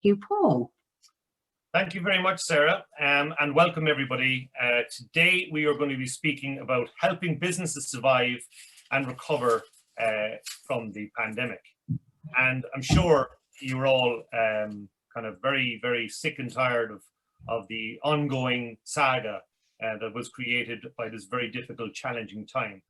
You, Paul. Thank you very much, Sarah, and welcome everybody. Today we are going to be speaking about helping businesses survive and recover from the pandemic. And I'm sure you're all kind of very, very sick and tired of the ongoing saga that was created by this very difficult, challenging time.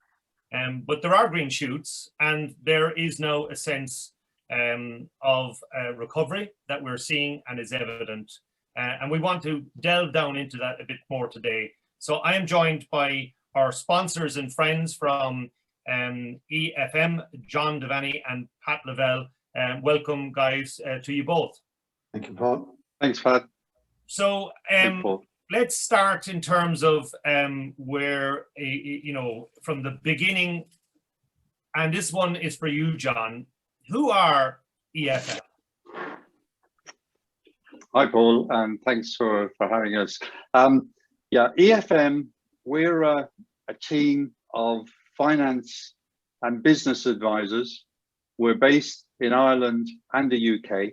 But there are green shoots, and there is now a sense of recovery that we're seeing and is evident. And we want to delve down into that a bit more today. So I am joined by our sponsors and friends from EFM, John Devaney and Pat Lavelle. Welcome, guys, to you both. Thank you, Paul. Thanks, Pat. So let's start in terms of where, from the beginning. And this one is for you, John. Who are EFM? Hi, Paul, and thanks for having us. EFM, we're a team of finance and business advisors. We're based in Ireland and the UK,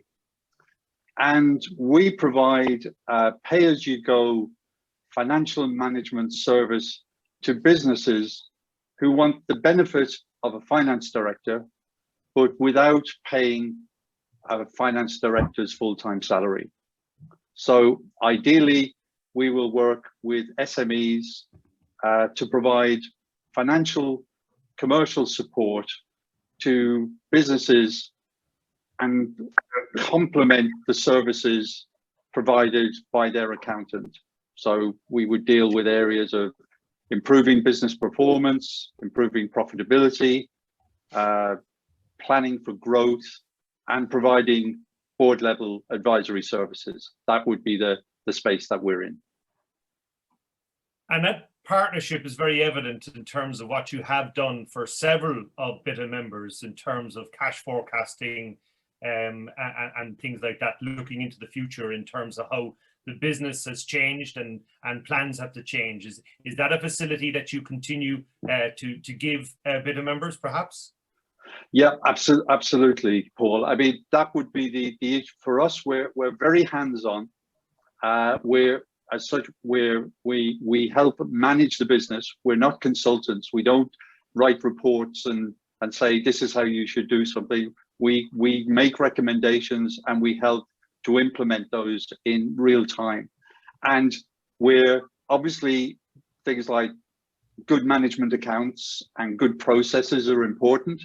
and we provide a pay-as-you-go financial management service to businesses who want the benefit of a finance director, but without paying a finance director's full-time salary. So ideally, we will work with SMEs to provide financial, commercial support to businesses and complement the services provided by their accountant. So we would deal with areas of improving business performance, improving profitability, planning for growth, and providing board level advisory services. That would be the space that we're in. And that partnership is very evident in terms of what you have done for several of BITA members in terms of cash forecasting and things like that, looking into the future in terms of how the business has changed and plans have to change. Is that a facility that you continue to give BITA members, perhaps? Yeah, absolutely, Paul. I mean, that would be the issue for us. We're very hands-on. We're as such, we help manage the business. We're not consultants. We don't write reports and say this is how you should do something. We make recommendations and we help to implement those in real time. And we're obviously things like good management accounts and good processes are important,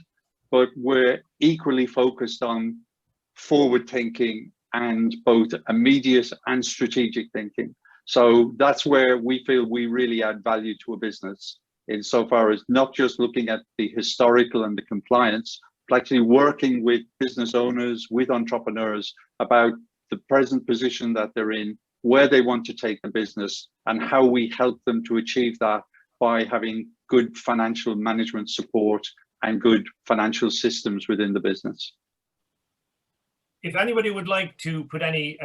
but we're equally focused on forward thinking and both immediate and strategic thinking. So that's where we feel we really add value to a business, insofar as not just looking at the historical and the compliance, but actually working with business owners, with entrepreneurs about the present position that they're in, where they want to take the business, and how we help them to achieve that by having good financial management support and good financial systems within the business. If anybody would like to put any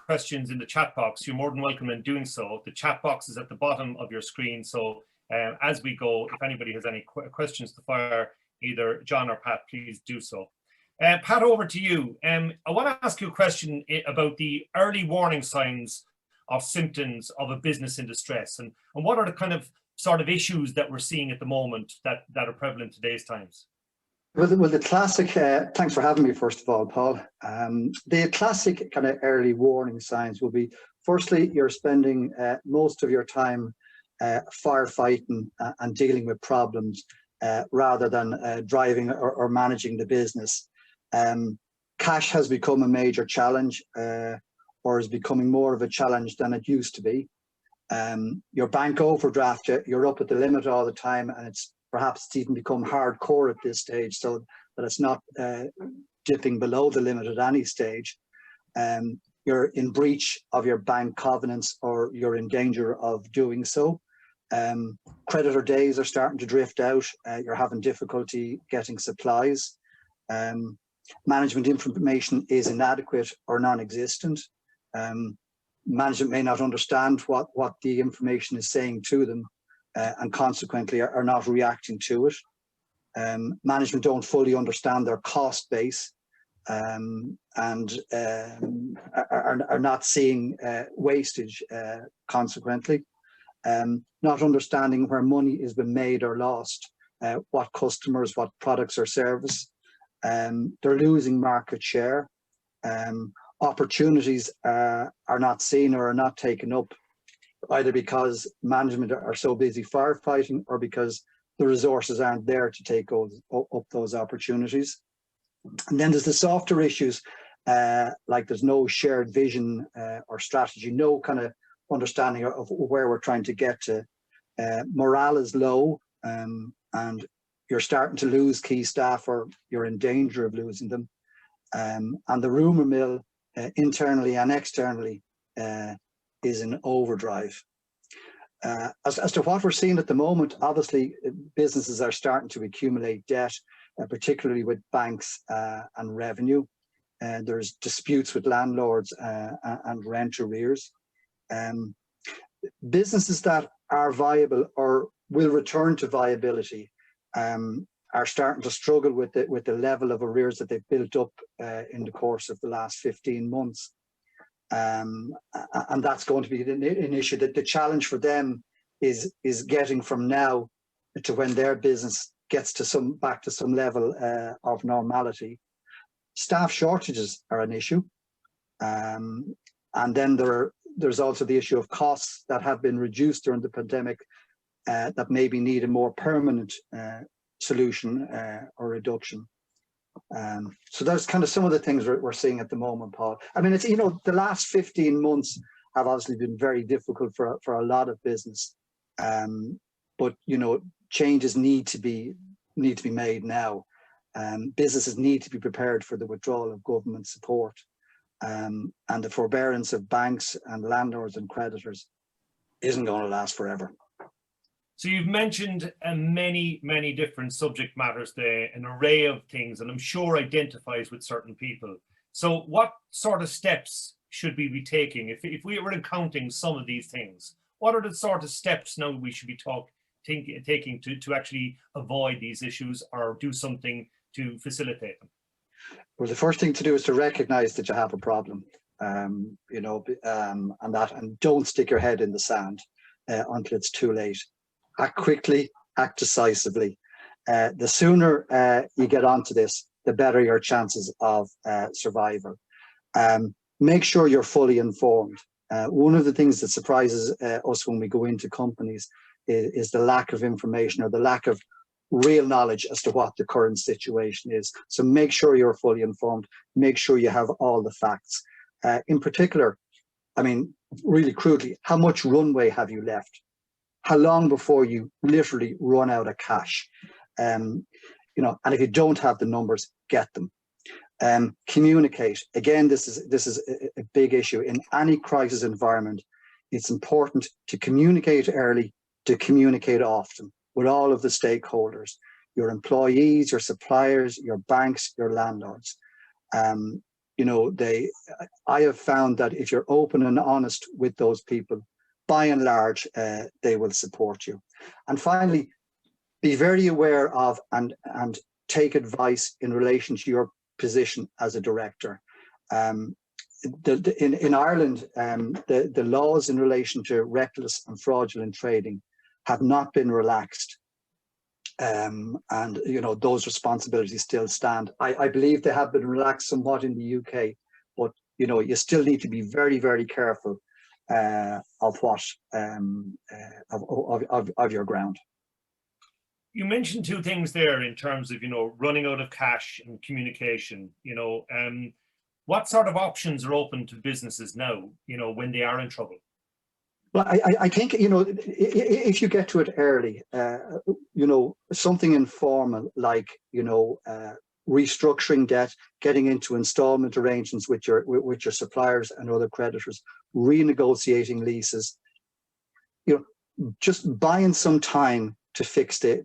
questions in the chat box, you're more than welcome in doing so. The chat box is at the bottom of your screen. So as we go, if anybody has any questions to fire, either John or Pat, please do so. Pat, over to you. I want to ask you a question about the early warning signs of symptoms of a business in distress, and what are the kind of sort of issues that we're seeing at the moment that are prevalent in today's times? Well, the classic, thanks for having me, first of all, Paul. The classic kind of early warning signs will be, firstly, you're spending most of your time firefighting and dealing with problems rather than driving or managing the business. Cash has become a major challenge or is becoming more of a challenge than it used to be. Your bank overdraft, you're up at the limit all the time, and it's even become hardcore at this stage, so that it's not dipping below the limit at any stage. You're in breach of your bank covenants, or you're in danger of doing so. Creditor days are starting to drift out. You're having difficulty getting supplies. Management information is inadequate or non-existent. Management may not understand what the information is saying to them, and consequently are not reacting to it. Management don't fully understand their cost base, and are not seeing wastage consequently, not understanding where money has been made or lost, what customers, what products or service. They're losing market share. Opportunities are not seen or are not taken up, either because management are so busy firefighting or because the resources aren't there to take up those opportunities. And then there's the softer issues, like there's no shared vision or strategy, no kind of understanding of where we're trying to get to. Morale is low, and you're starting to lose key staff, or you're in danger of losing them. And the rumour mill, internally and externally, is in overdrive. As to what we're seeing at the moment, obviously businesses are starting to accumulate debt, particularly with banks and revenue. There's disputes with landlords and rent arrears. Businesses that are viable or will return to viability are starting to struggle with the level of arrears that they've built up in the course of the last 15 months. And that's going to be an issue. That the challenge for them is getting from now to when their business gets to back to some level of normality. Staff shortages are an issue, and then there's also the issue of costs that have been reduced during the pandemic that maybe need a more permanent solution or reduction. So that's kind of some of the things we're seeing at the moment, Paul. I mean, it's, you know, the last 15 months have obviously been very difficult for a lot of business, but you know, changes need to be made now. Businesses need to be prepared for the withdrawal of government support, and the forbearance of banks and landlords and creditors isn't going to last forever. So you've mentioned many different subject matters there, an array of things, and I'm sure identifies with certain people. So what sort of steps should we be taking if we were encountering some of these things? What are the sort of steps now we should be taking to actually avoid these issues or do something to facilitate them? Well, the first thing to do is to recognize that you have a problem, you know, and don't stick your head in the sand until it's too late. Act quickly, act decisively. The sooner you get onto this, the better your chances of survival. Make sure you're fully informed. One of the things that surprises us when we go into companies is the lack of information or the lack of real knowledge as to what the current situation is. So make sure you're fully informed. Make sure you have all the facts. In particular, I mean, really crudely, how much runway have you left? How long before you literally run out of cash? You know, and if you don't have the numbers, get them. Communicate. Again, this is a big issue in any crisis environment. It's important to communicate early, to communicate often with all of the stakeholders, your employees, your suppliers, your banks, your landlords. You know, I have found that if you're open and honest with those people, by and large, they will support you. And finally, be very aware of and take advice in relation to your position as a director. In Ireland, the laws in relation to reckless and fraudulent trading have not been relaxed. And you know, those responsibilities still stand. I believe they have been relaxed somewhat in the UK, but you know, you still need to be very careful of what of your ground. You mentioned two things there in terms of, you know, running out of cash and communication. You know, what sort of options are open to businesses now, you know, when they are in trouble? Well, I think, you know, if you get to it early, you know, something informal like, you know, restructuring debt, getting into installment arrangements with your suppliers and other creditors, renegotiating leases, you know, just buying some time to fix the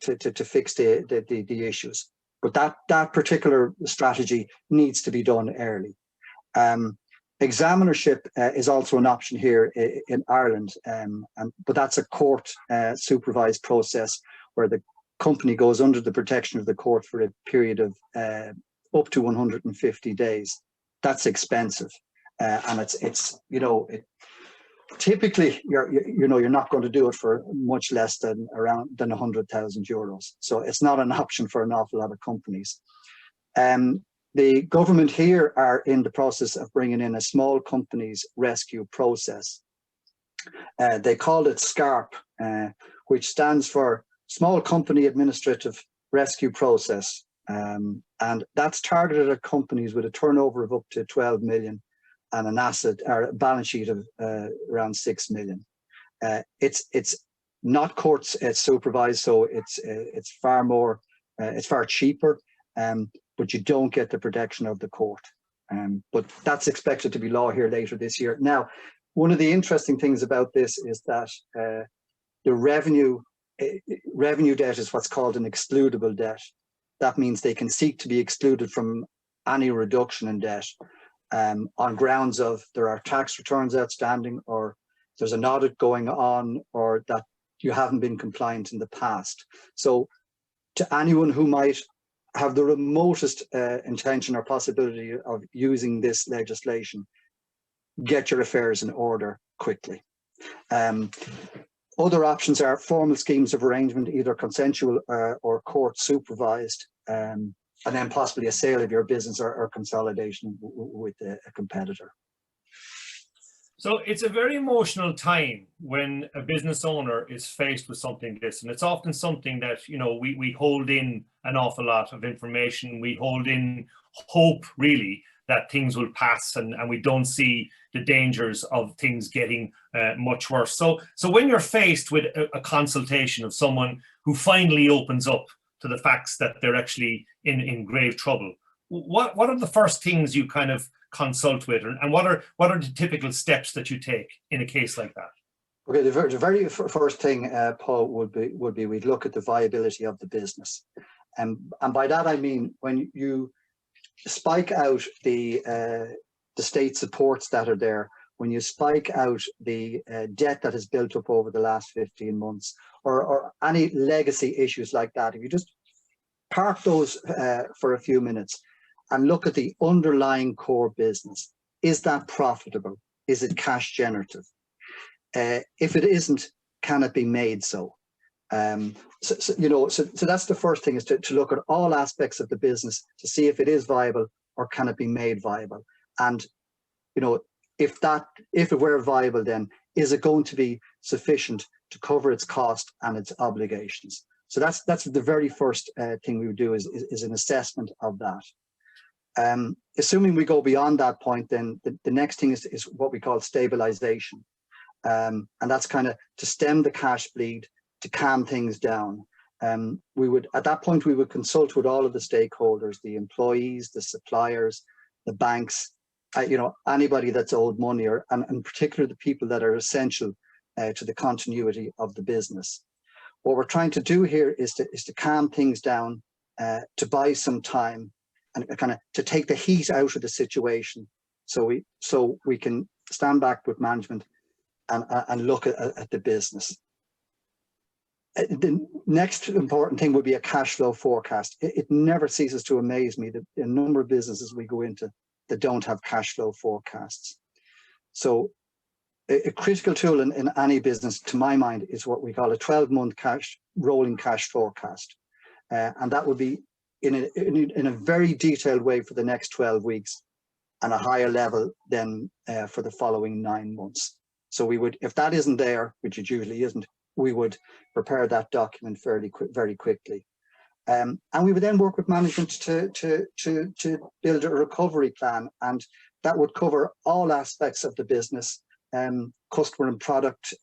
issues. But that particular strategy needs to be done early. Examinership is also an option here in Ireland, but that's a court supervised process where the company goes under the protection of the court for a period of up to 150 days. That's expensive, and it's typically you're not going to do it for much less than 100,000 euros. So it's not an option for an awful lot of companies. The government here are in the process of bringing in a small companies rescue process. They call it SCARP, which stands for Small Company Administrative Rescue Process. And that's targeted at companies with a turnover of up to 12 million and an asset or a balance sheet of around 6 million. It's not court supervised, so it's far cheaper, but you don't get the protection of the court. But that's expected to be law here later this year. Now, one of the interesting things about this is that the revenue debt is what's called an excludable debt. That means they can seek to be excluded from any reduction in debt on grounds of there are tax returns outstanding, or there's an audit going on, or that you haven't been compliant in the past. So to anyone who might have the remotest intention or possibility of using this legislation, get your affairs in order quickly. Other options are formal schemes of arrangement, either consensual or court supervised, and then possibly a sale of your business or consolidation with a competitor. So it's a very emotional time when a business owner is faced with something like this, and it's often something that we hold in an awful lot of information. We hold in hope, really, that things will pass, and we don't see the dangers of things getting much worse. So when you're faced with a consultation of someone who finally opens up to the facts that they're actually in grave trouble, what are the first things you kind of consult with, and what are the typical steps that you take in a case like that? Okay, the very first thing, Paul, would be we'd look at the viability of the business, and by that I mean when you spike out the state supports that are there, when you spike out the debt that has built up over the last 15 months, or any legacy issues like that, if you just park those for a few minutes and look at the underlying core business. Is that profitable? Is it cash generative? If it isn't, can it be made so? So that's the first thing, is to look at all aspects of the business to see if it is viable or can it be made viable. And if it were viable, then is it going to be sufficient to cover its cost and its obligations? So that's the very first thing we would do is an assessment of that. Assuming we go beyond that point, then the next thing is what we call stabilization. And that's kind of to stem the cash bleed, to calm things down. At that point, we would consult with all of the stakeholders, the employees, the suppliers, the banks, anybody that's owed money, and in particular the people that are essential to the continuity of the business. What we're trying to do here is to calm things down, to buy some time, and kind of to take the heat out of the situation, so we can stand back with management and look at the business. The next important thing would be a cash flow forecast. It never ceases to amaze me that a number of businesses we go into that don't have cash flow forecasts. So a critical tool in any business, to my mind, is what we call a 12-month rolling cash forecast. And that would be in a very detailed way for the next 12 weeks and a higher level than for the following 9 months. So we would, if that isn't there, which it usually isn't, we would prepare that document very quickly. And we would then work with management to build a recovery plan, and that would cover all aspects of the business, customer and product,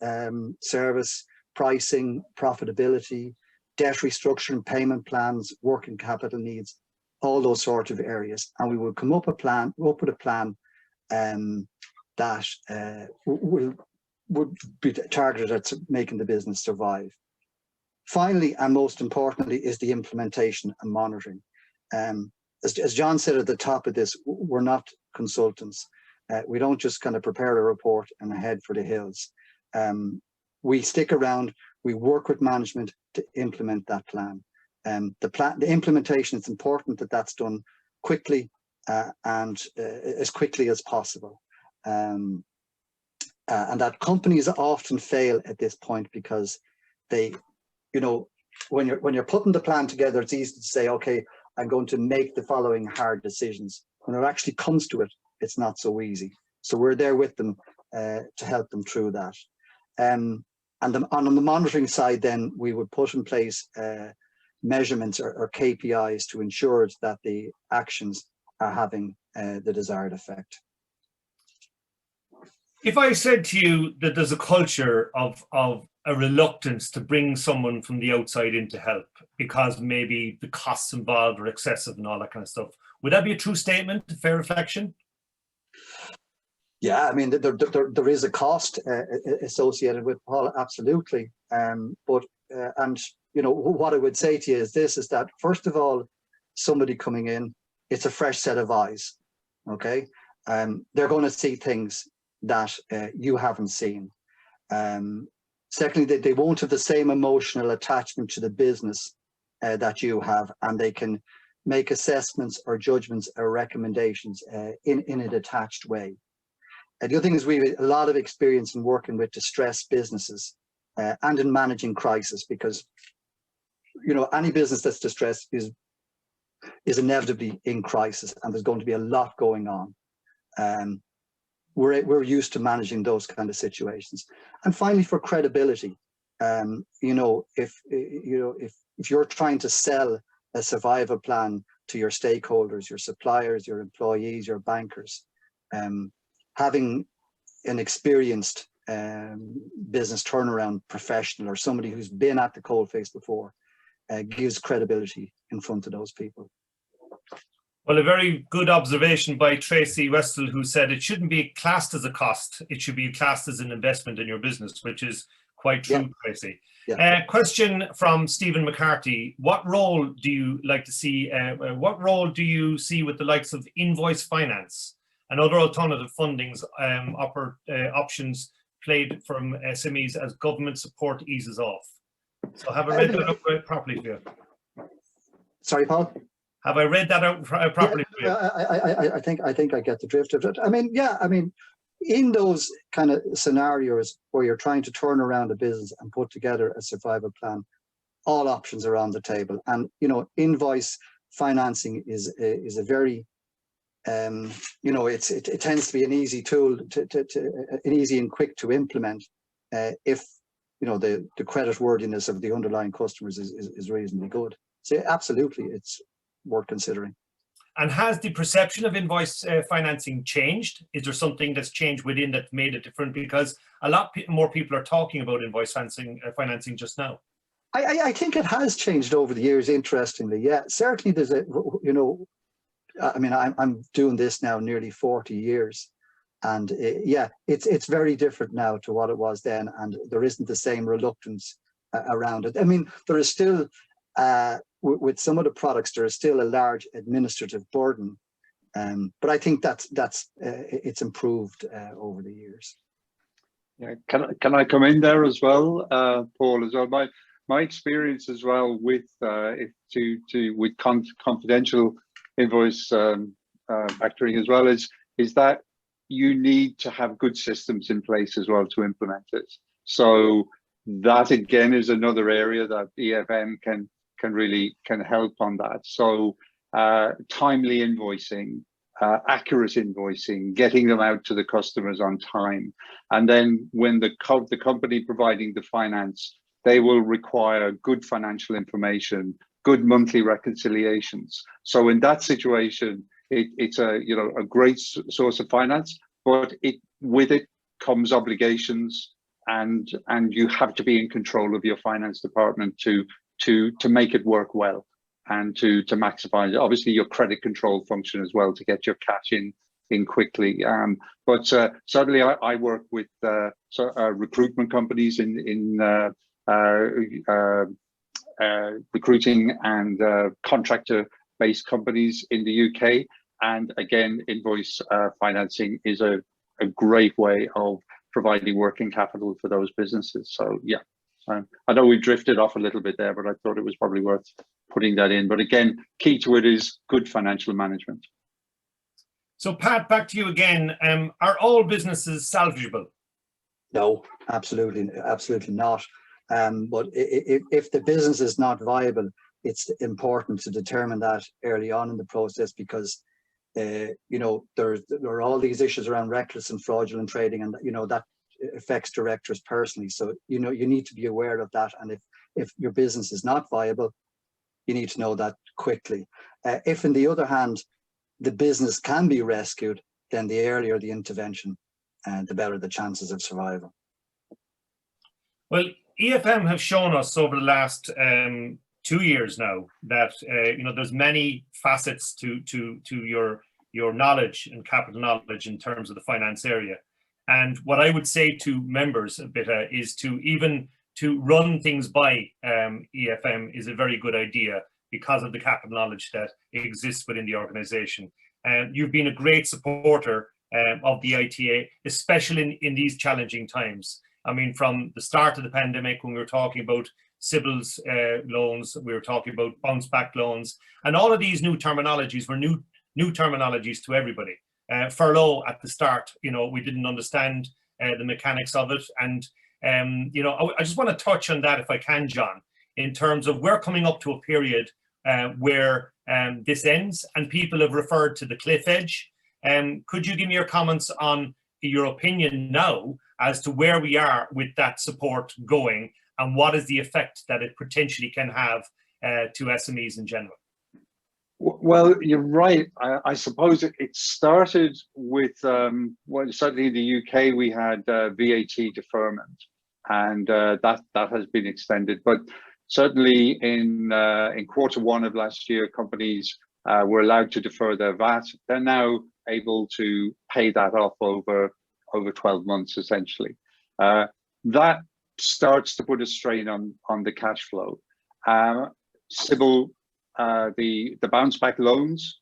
service, pricing, profitability, debt restructuring, payment plans, working capital needs, all those sorts of areas. And we would come up with a plan that would be targeted at making the business survive. Finally, and most importantly, is the implementation and monitoring. As John said at the top of this, we're not consultants. We don't just kind of prepare a report and head for the hills. We stick around, we work with management to implement that plan. The implementation, it's important that that's done quickly and as quickly as possible. And that companies often fail at this point because they, you know, when you're putting the plan together, it's easy to say, okay, I'm going to make the following hard decisions. When it actually comes to it, it's not so easy. So we're there with them to help them through that. And on the monitoring side, then we would put in place measurements or KPIs to ensure that the actions are having the desired effect. If I said to you that there's a culture of a reluctance to bring someone from the outside in to help because maybe the costs involved are excessive and all that kind of stuff, would that be a true statement, a fair reflection? Yeah, I mean, there is a cost associated with Paul, absolutely. But you know, what I would say to you is this: is that first of all, somebody coming in, it's a fresh set of eyes. Okay, they're going to see things that you haven't seen. Secondly, they won't have the same emotional attachment to the business that you have, and they can make assessments or judgments or recommendations in a detached way. The other thing is we have a lot of experience in working with distressed businesses and in managing crisis, because you know, any business that's distressed is inevitably in crisis, and there's going to be a lot going on. We're used to managing those kind of situations. And finally, for credibility, you know, if you're trying to sell a survival plan to your stakeholders, your suppliers, your employees, your bankers, having an experienced business turnaround professional or somebody who's been at the coalface before gives credibility in front of those people. Well, a very good observation by Tracy Westall, who said it shouldn't be classed as a cost, it should be classed as an investment in your business, which is quite true, yeah. Tracy. Yeah. Question from Stephen McCarthy: what role do you like to see? What role do you see with the likes of invoice finance and other alternative fundings options played from SMEs as government support eases off? So have I read that out properly for you? Sorry, Paul? Have I read that out properly for you? I think I get the drift of it. I mean, yeah, I mean, in those kind of scenarios where you're trying to turn around a business and put together a survival plan, all options are on the table. And, you know, invoice financing is a very, you know, it tends to be an easy tool, an easy and quick to implement if, you know, the credit worthiness of the underlying customers is reasonably good. So absolutely, it's worth considering. And has the perception of invoice financing changed? Is there something that's changed within that made it different? Because a lot more people are talking about invoice financing just now. I think it has changed over the years, interestingly. Yeah, certainly there's a, you know, I mean, I'm doing this now nearly 40 years. And yeah, it's very different now to what it was then. And there isn't the same reluctance around it. I mean, there is still, with some of the products, there is still a large administrative burden, but I think it's improved over the years. Yeah, can I come in there as well, Paul? As well, my experience as well with with confidential invoice factoring as well is that you need to have good systems in place as well to implement it. So that again is another area that EFM can help on that. So timely invoicing, accurate invoicing, getting them out to the customers on time, and then when the company providing the finance, they will require good financial information, good monthly reconciliations. So in that situation, it's a great source of finance, but with it comes obligations, and you have to be in control of your finance department to make it work well, and to maximize obviously your credit control function as well, to get your cash in quickly. But certainly I work with recruitment companies in recruiting and contractor-based companies in the UK. And again, invoice financing is a great way of providing working capital for those businesses. So yeah, I know we drifted off a little bit there, but I thought it was probably worth putting that in. But again, key to it is good financial management. So Pat, back to you again. Are all businesses salvageable? No, absolutely not. But if the business is not viable, it's important to determine that early on in the process, because there are all these issues around reckless and fraudulent trading, and that affects directors personally. So you need to be aware of that, and if your business is not viable, you need to know that quickly. If, on the other hand, the business can be rescued, then the earlier the intervention, the better the chances of survival. Well, EFM have shown us over the last 2 years now that there's many facets to your knowledge and capital knowledge in terms of the finance area. And what I would say to members a bit is to run things by EFM is a very good idea, because of the capital knowledge that exists within the organization. And you've been a great supporter of the ITA, especially in these challenging times. I mean, from the start of the pandemic, when we were talking about Sybil's loans, we were talking about bounce back loans, and all of these new terminologies were new terminologies to everybody. Furlough at the start, we didn't understand the mechanics of it. And, I just want to touch on that if I can, John, in terms of we're coming up to a period where this ends and people have referred to the cliff edge. Could you give me your comments on your opinion now as to where we are with that support going, and what is the effect that it potentially can have to SMEs in general? Well, you're right. I suppose it started with, certainly in the UK, we had VAT deferment, and that has been extended. But certainly in Q1 of last year, companies were allowed to defer their VAT. They're now able to pay that off over 12 months, essentially. That starts to put a strain on the cash flow. Sybil, the bounce back loans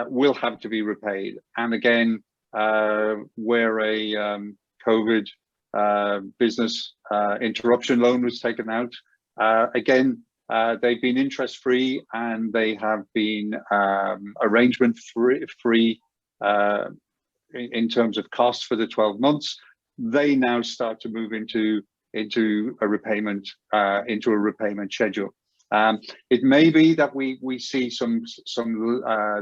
will have to be repaid. And again, where a COVID business interruption loan was taken out, again, they've been interest free, and they have been arrangement free in terms of costs for the 12 months. They now start to move into a repayment schedule. It may be that we see some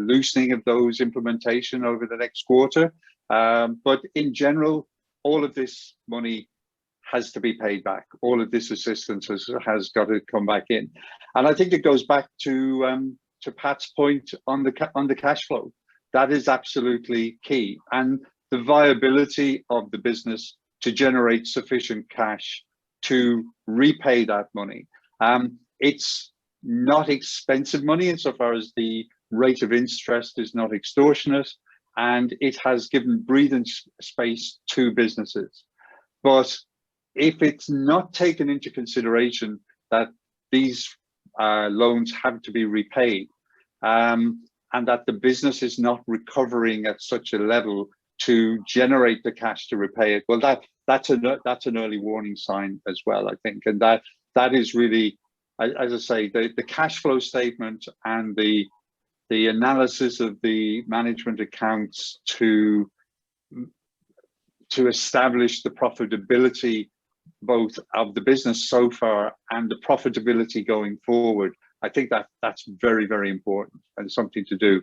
loosening of those implementation over the next quarter, but in general, all of this money has to be paid back. All of this assistance has got to come back in, and I think it goes back to Pat's point on the cash flow. That is absolutely key, and the viability of the business to generate sufficient cash to repay that money. It's not expensive money insofar as the rate of interest is not extortionate, and it has given breathing space to businesses. But if it's not taken into consideration that these loans have to be repaid, and that the business is not recovering at such a level to generate the cash to repay it, well, that's an early warning sign as well, I think. And that is really, as I say, the cash flow statement and the analysis of the management accounts to establish the profitability both of the business so far and the profitability going forward. I think that's very, very important and something to do.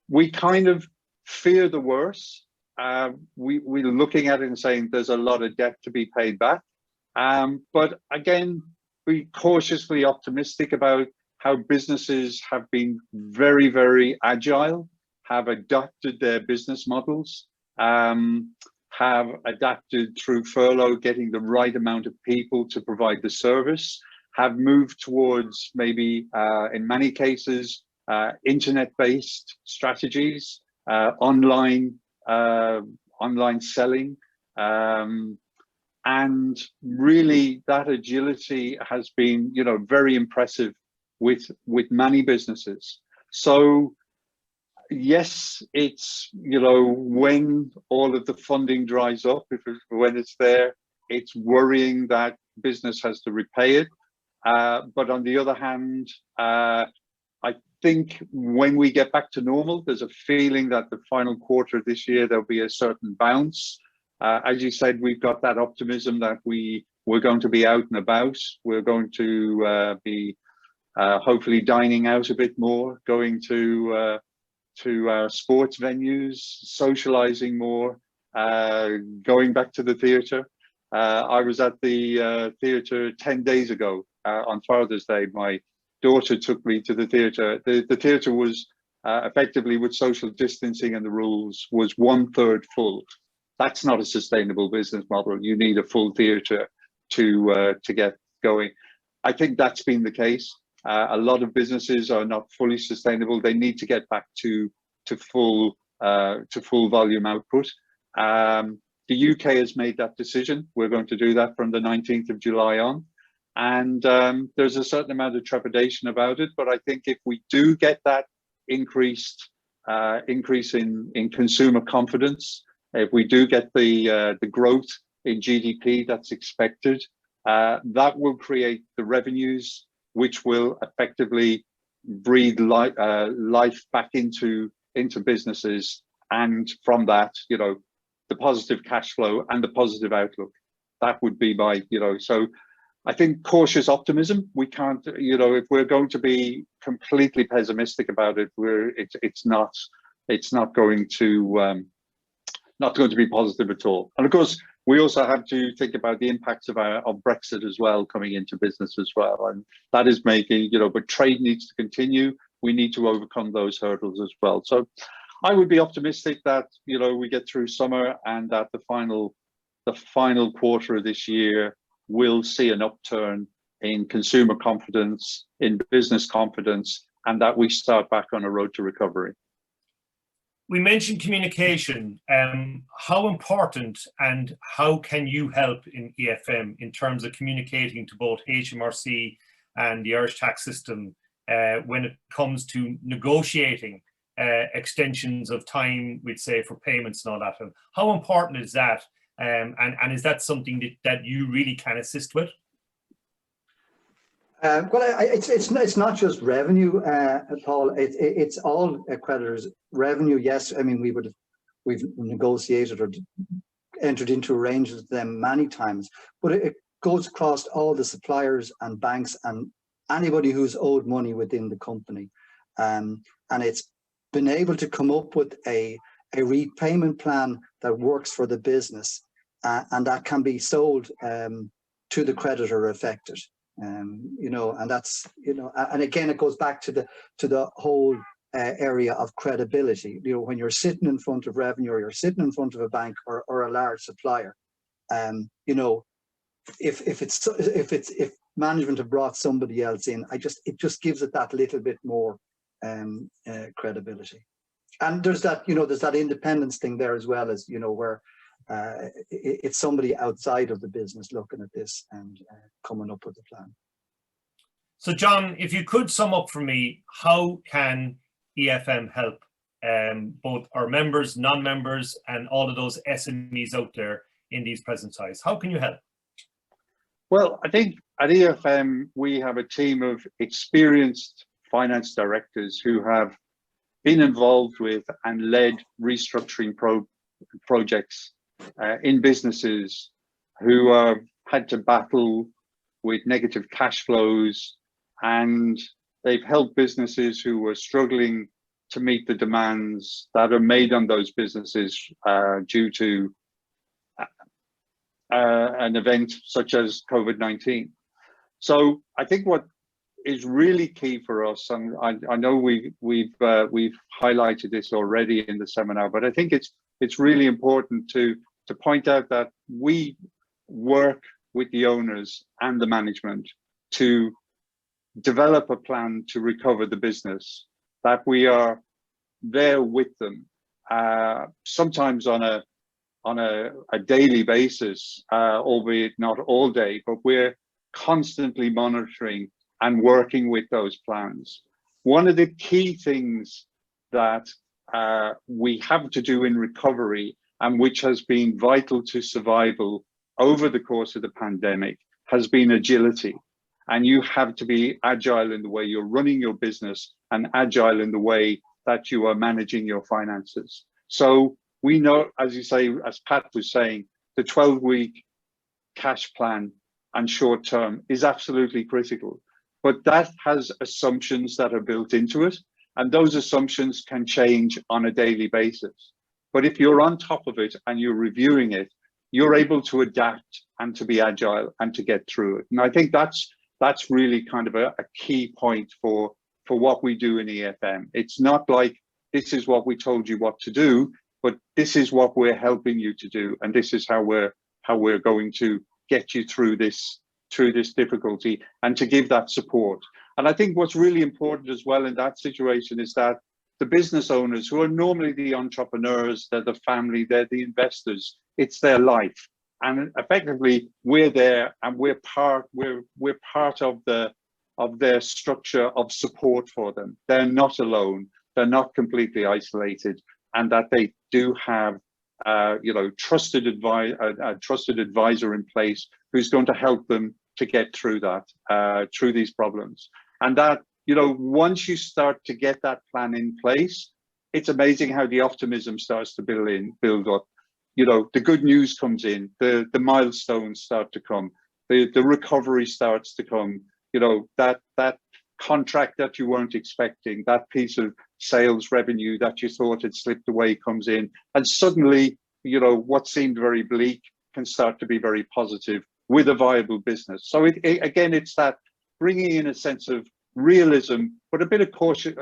We kind of fear the worst. We're looking at it and saying there's a lot of debt to be paid back. But again, be cautiously optimistic about how businesses have been very, very agile, have adapted their business models, have adapted through furlough, getting the right amount of people to provide the service, have moved towards maybe, in many cases, internet-based strategies, online selling, and really that agility has been, very impressive with many businesses. So yes, it's, when all of the funding dries up, when it's there, it's worrying that business has to repay it. But on the other hand, I think when we get back to normal, there's a feeling that the final quarter of this year, there'll be a certain bounce. As you said, we've got that optimism that we're going to be out and about. We're going to be hopefully dining out a bit more, going to sports venues, socializing more, going back to the theatre. I was at the theatre 10 days ago on Father's Day. My daughter took me to the theatre. The theatre was effectively, with social distancing and the rules, was 1/3 full. That's not a sustainable business model. You need a full theatre to get going. I think that's been the case. A lot of businesses are not fully sustainable. They need to get back to full volume output. The UK has made that decision. We're going to do that from the 19th of July on. And there's a certain amount of trepidation about it. But I think if we do get that increase in consumer confidence, if we do get the growth in GDP that's expected, that will create the revenues which will effectively breathe life back into businesses, and from that, the positive cash flow and the positive outlook. That would be my, so I think cautious optimism. We can't, if we're going to be completely pessimistic about it, it's not going to be positive at all. And of course, we also have to think about the impacts of Brexit as well coming into business as well, and that is making, but trade needs to continue. We need to overcome those hurdles as well. So I would be optimistic that we get through summer and that the final quarter of this year will see an upturn in consumer confidence, in business confidence, and that we start back on a road to recovery. We mentioned communication. How important and how can you help in EFM in terms of communicating to both HMRC and the Irish tax system when it comes to negotiating extensions of time, we'd say, for payments and all that? And how important is that? And is that something that you really can assist with? Well, it's not just revenue, Paul. It's all creditors' revenue. Yes, I mean we've negotiated or entered into arrangements with them many times, but it goes across all the suppliers and banks and anybody who's owed money within the company, and it's been able to come up with a repayment plan that works for the business, and that can be sold to the creditor affected. And that's, and again, it goes back to the whole area of credibility. When you're sitting in front of revenue, or you're sitting in front of a bank or a large supplier, if management have brought somebody else in, it just gives it that little bit more credibility. And there's that, there's that independence thing there as well, as where it's somebody outside of the business looking at this and coming up with a plan. So John, if you could sum up for me, how can EFM help both our members, non-members, and all of those SMEs out there in these present times? How can you help? Well, I think at EFM, we have a team of experienced finance directors who have been involved with and led restructuring projects in businesses who have had to battle with negative cash flows, and they've helped businesses who were struggling to meet the demands that are made on those businesses due to an event such as COVID-19. So I think what is really key for us, and I know we've highlighted this already in the seminar, but I think it's really important to point out that we work with the owners and the management to develop a plan to recover the business, that we are there with them, sometimes on a daily basis, albeit not all day, but we're constantly monitoring and working with those plans. One of the key things that we have to do in recovery, and which has been vital to survival over the course of the pandemic, has been agility. and you have to be agile in the way you're running your business and agile in the way that you are managing your finances. So we know, as you say, as Pat was saying, the 12-week cash plan and short term is absolutely critical, but that has assumptions that are built into it, and those assumptions can change on a daily basis. But if you're on top of it and you're reviewing it, you're able to adapt and to be agile and to get through it. And I think that's really kind of a key point for what we do in EFM. It's not like this is what we told you what to do, but this is what we're helping you to do, and this is how we're going to get you through this difficulty and to give that support. And I think what's really important as well in that situation is that the business owners, who are normally the entrepreneurs, they're the family, they're the investors, it's their life. And effectively, we're there and we're part of their structure of support for them. They're not alone, they're not completely isolated, and that they do have a trusted advisor in place who's going to help them to get through that, through these problems. And that, once you start to get that plan in place, it's amazing how the optimism starts to build up. The good news comes in, the milestones start to come, the recovery starts to come, that contract that you weren't expecting, that piece of sales revenue that you thought had slipped away comes in, and suddenly, what seemed very bleak can start to be very positive with a viable business. So again, it's that bringing in a sense of realism, but a bit of caution,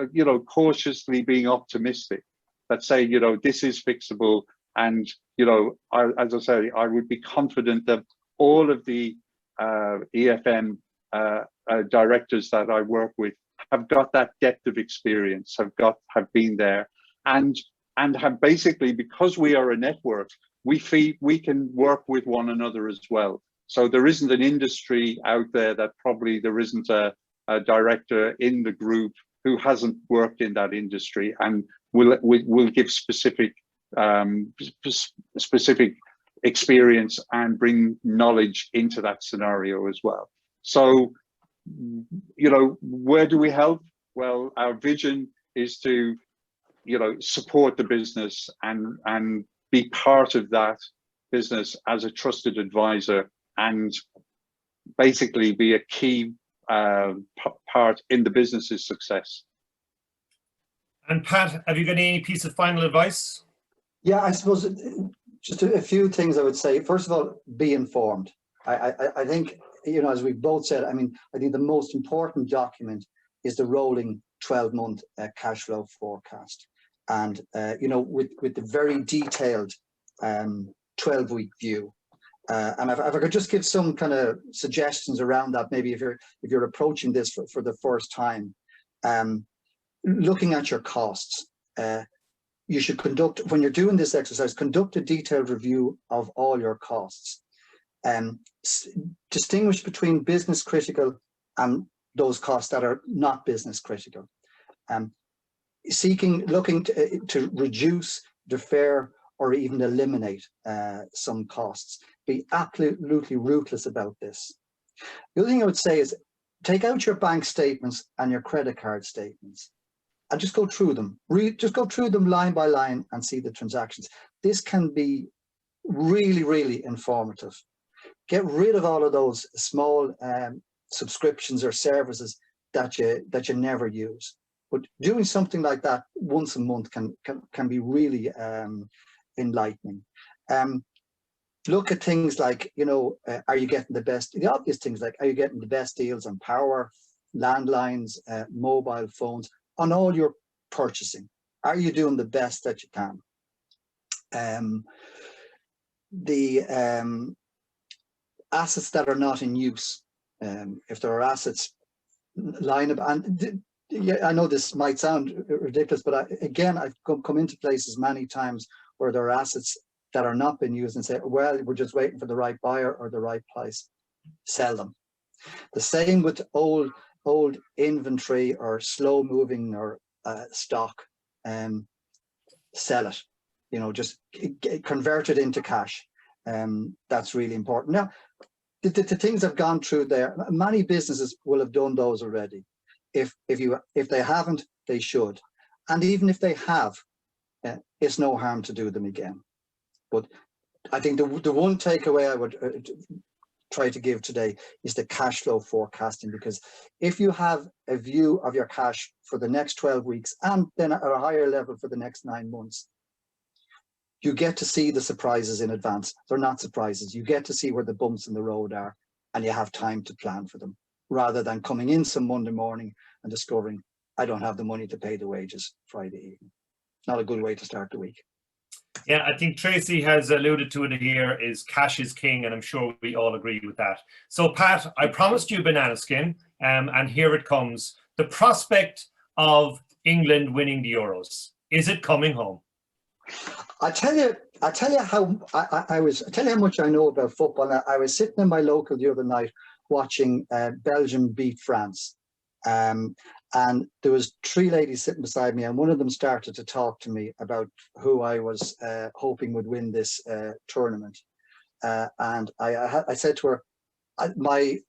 cautiously being optimistic, that say, this is fixable. And, as I say, I would be confident that all of the EFM directors that I work with have got that depth of experience, have been there, and have basically, because we are a network, we can work with one another as well. So there isn't an industry out there that probably there isn't a director in the group who hasn't worked in that industry, and will give specific experience and bring knowledge into that scenario as well. So, where do we help? Well, our vision is to, support the business and be part of that business as a trusted advisor, and basically be a key part in the business's success. And Pat, have you got any piece of final advice? Yeah, I suppose just a few things I would say. First of all, be informed. I think, as we both said, I think the most important document is the rolling 12-month cash flow forecast. And, with the very detailed 12-week view. And if I could just give some kind of suggestions around that, maybe if you're approaching this for the first time, looking at your costs, you should when you're doing this exercise, conduct a detailed review of all your costs. Distinguish between business critical and those costs that are not business critical. Looking to reduce, defer, or even eliminate some costs. Be absolutely ruthless about this. The other thing I would say is take out your bank statements and your credit card statements and just go through them. Just go through them line by line and see the transactions. This can be really, really informative. Get rid of all of those small subscriptions or services that you never use. But doing something like that once a month can be really enlightening. Look at things like, are you getting the obvious things like, are you getting the best deals on power, landlines, mobile phones, on all your purchasing? Are you doing the best that you can? The assets that are not in use, if there are assets lying about, and yeah, I know this might sound ridiculous, but I've come into places many times where there are assets that are not being used and say, well, we're just waiting for the right buyer or the right price. Sell them. The same with old inventory or slow moving or stock. Sell it. Just convert it into cash. That's really important. Now, the things I've gone through there, many businesses will have done those already. If they haven't, they should. And even if they have, it's no harm to do them again. But I think the one takeaway I would try to give today is the cash flow forecasting, because if you have a view of your cash for the next 12 weeks and then at a higher level for the next 9 months, you get to see the surprises in advance. They're not surprises. You get to see where the bumps in the road are, and you have time to plan for them, rather than coming in some Monday morning and discovering, I don't have the money to pay the wages Friday evening. Not a good way to start the week. Yeah, I think Tracy has alluded to it here, is cash is king, and I'm sure we all agree with that. So Pat, I promised you banana skin, and here it comes. The prospect of England winning the Euros. Is it coming home? I tell you how much I know about football. I was sitting in my local the other night watching Belgium beat France. And there was 3 ladies sitting beside me, and one of them started to talk to me about who I was hoping would win this tournament. And I said to her, my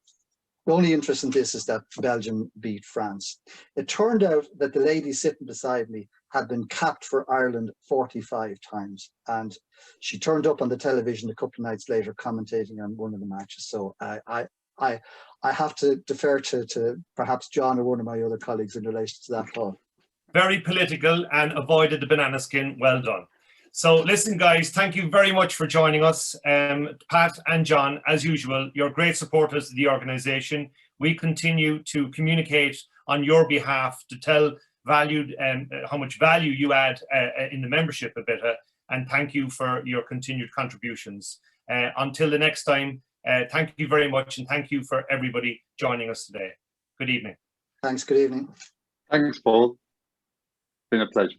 only interest in this is that Belgium beat France. It turned out that the lady sitting beside me had been capped for Ireland 45 times. And she turned up on the television a couple of nights later commentating on one of the matches. So I have to defer to perhaps John or one of my other colleagues in relation to that, Paul. Very political and avoided the banana skin. Well done. So listen, guys, thank you very much for joining us. Pat and John, as usual, you're great supporters of the organisation. We continue to communicate on your behalf to tell how much value you add in the membership a bit, and thank you for your continued contributions. Until the next time, thank you very much, and thank you for everybody joining us today. Good evening. Thanks. Good evening. Thanks, Paul. It's been a pleasure.